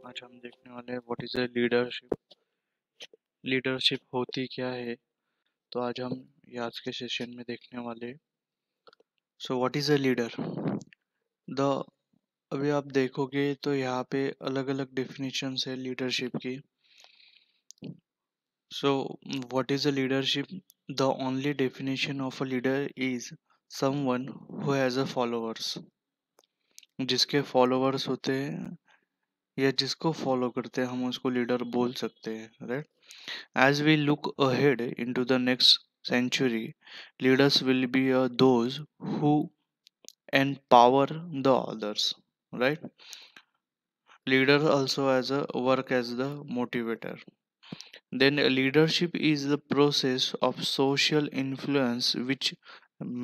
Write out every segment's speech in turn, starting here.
आज हम देखने वाले हैं what is a leadership. Leadership होती क्या है, तो आज हम ये आज के सेशन में देखने वाले। So what is a leader the अभी आप देखोगे तो यहाँ पे अलग अलग डेफिनेशंस है लीडरशिप की। So what is a leadership? The only definition of a leader is someone who has a followers. जिसके फॉलोअर्स होते हैं या जिसको फॉलो करते हैं हम उसको लीडर बोल सकते हैं, right? As we look ahead into the next century, leaders will be those who empower the others, right? Leader also as a work as the motivator. Then leadership is the process of social influence which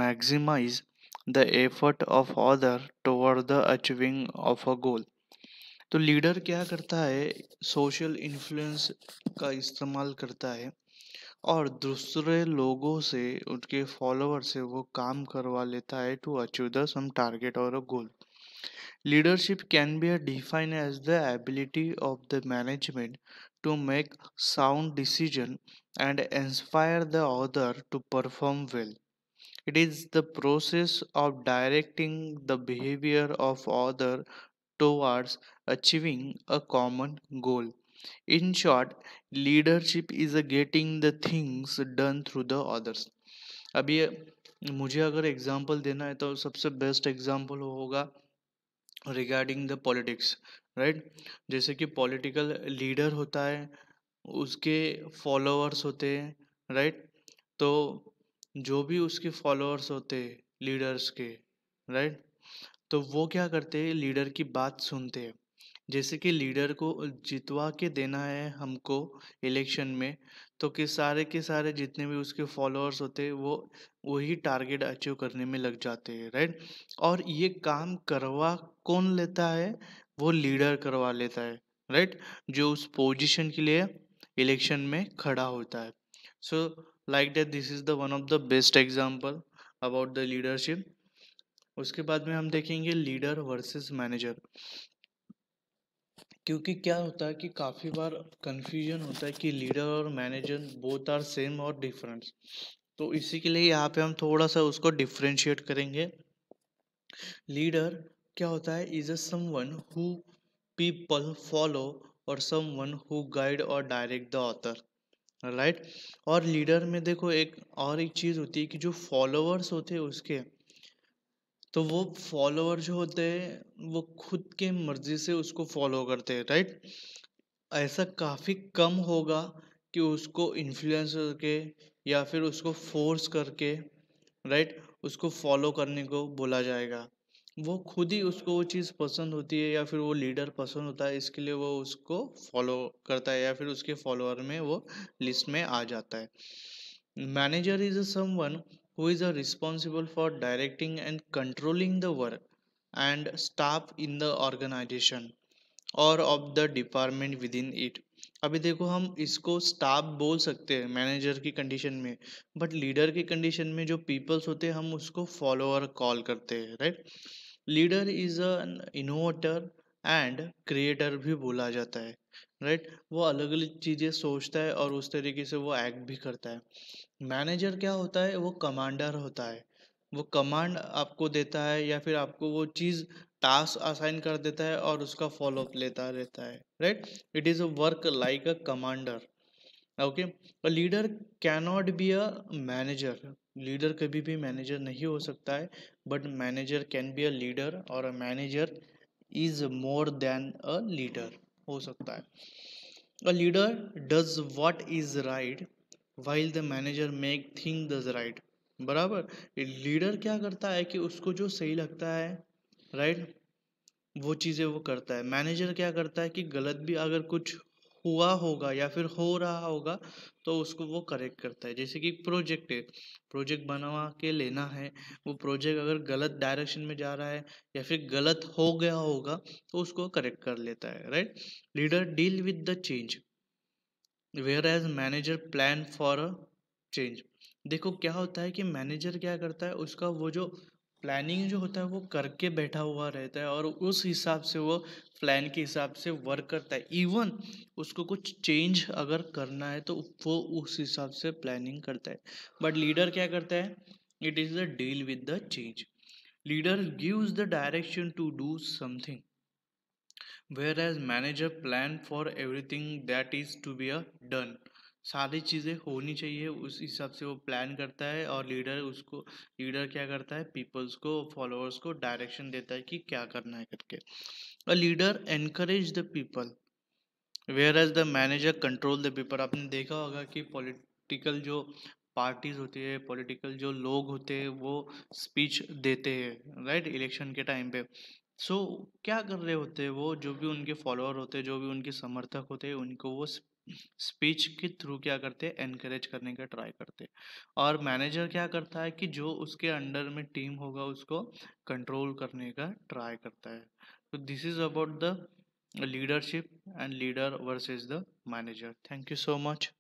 maximize the effort of other toward the achieving of a goal. तो leader क्या करता है? Social influence का इस्तेमाल करता है और दूसरे लोगों से, उनके फॉलोअर से वो काम करवा लेता है to achieve the some target और a goal. Leadership can be defined as the ability of the management to make sound decision and inspire the other to perform well. It is the process of directing the behavior of other towards achieving a common goal. In short, leadership is a getting the things done through the others. अभी मुझे अगर example देना है तो सबसे best example होगा regarding the politics, right? जैसे कि पॉलिटिकल लीडर होता है, उसके फॉलोअर्स होते हैं, राइट? तो जो भी उसके फॉलोअर्स होते हैं लीडर्स के, राइट, तो वो क्या करते हैं? लीडर की बात सुनते हैं। जैसे कि लीडर को जितवा के देना है हमको इलेक्शन में, तो के सारे जितने भी उसके फॉलोअर्स होते हैं वो वही टारगेट अचीव करने में लग जाते हैं, राइट? और ये काम करवा कौन लेता है? वो लीडर करवा लेता है, राइट? जो उस पोजीशन के लिए इलेक्शन में खड़ा होता है। So like that this is the one of the best example about the leadership. उसके बाद में हम देखेंगे लीडर वर्सेस मैनेजर। क्योंकि क्या होता है कि काफ़ी बार कंफ्यूजन होता है कि लीडर और मैनेजर बोथ आर सेम और डिफरेंट। तो इसी के लिए यहाँ पे हम थोड़ा सा उसको डिफरेंशिएट करेंगे। लीडर क्या होता है? Is a someone who people follow और समवन हु गाइड और डायरेक्ट द ऑथर, राइट? और लीडर में देखो एक चीज़ होती है कि जो फॉलोअर्स होते हैं उसके, तो वो फॉलोअर जो होते हैं वो खुद के मर्जी से उसको फॉलो करते हैं, राइट? ऐसा काफ़ी कम होगा कि उसको इन्फ्लुएंस करके या फिर उसको फोर्स करके, राइट, उसको फॉलो करने को बोला जाएगा। वो खुद ही उसको वो चीज़ पसंद होती है या फिर वो लीडर पसंद होता है, इसके लिए वो उसको फॉलो करता है या फिर उसके फॉलोअर में वो लिस्ट में आ जाता है। Manager is someone who is responsible for directing and controlling the work and staff in the organization और of the department with in it. अभी देखो हम इसको स्टाफ बोल सकते हैं मैनेजर की कंडीशन में, बट लीडर की कंडीशन में जो पीपल्स होते हैं हम उसको फॉलोअर कॉल करते हैं, right? Leader is an innovator and creator भी बोला जाता है, राइट? वो अलग अलग चीज़ें सोचता है और उस तरीके से वो एक्ट भी करता है। मैनेजर क्या होता है? वो कमांडर होता है। वो कमांड आपको देता है या फिर आपको वो चीज़ टास्क असाइन कर देता है और उसका फॉलो अप लेता रहता है, right? It is a work like a commander. Okay, a leader cannot be a manager. Leader कभी भी मैनेजर नहीं हो सकता है, but manager can be a leader और a manager is more than a leader हो सकता है। A leader does what is right while the manager make thing does right. बराबर, लीडर क्या करता है कि उसको जो सही लगता है, राइट, वो चीज़ें वो करता है। मैनेजर क्या करता है कि गलत भी अगर कुछ हुआ होगा या फिर हो रहा होगा तो उसको वो करेक्ट करता है। जैसे कि प्रोजेक्ट है, प्रोजेक्ट बनवा के लेना है, वो प्रोजेक्ट अगर गलत डायरेक्शन में जा रहा है या फिर गलत हो गया होगा तो उसको करेक्ट कर लेता है, right? Leader deal with the change whereas manager plan for a change. देखो क्या होता है कि मैनेजर क्या करता है, उसका वो जो प्लानिंग जो होता है वो करके बैठा हुआ रहता है और उस हिसाब से वो प्लान के हिसाब से वर्क करता है। इवन उसको कुछ चेंज अगर करना है तो वो उस हिसाब से प्लानिंग करता है। बट लीडर क्या करता है? It is the deal with the change. Leader gives the direction to do something, whereas manager plan for everything that is to be a done। सारी चीज़ें होनी चाहिए उस हिसाब से वो प्लान करता है, और लीडर क्या करता है? पीपल्स को, फॉलोअर्स को डायरेक्शन देता है कि क्या करना है करके। A leader encourage the people, whereas the manager control the people. आपने देखा होगा कि पॉलिटिकल जो पार्टीज होती है, पॉलिटिकल जो लोग होते हैं, वो स्पीच देते हैं राइट इलेक्शन के टाइम पे। सो क्या कर रहे होते हैं वो? जो भी उनके फॉलोअर होते हैं, जो भी उनके समर्थक होते हैं, उनको वो स्पीच के थ्रू क्या करते हैं? एनकरेज करने का ट्राई करते हैं। और मैनेजर क्या करता है कि जो उसके अंडर में टीम होगा उसको कंट्रोल करने का ट्राई करता है। तो this is about the leadership and leader versus the manager. Thank you so much.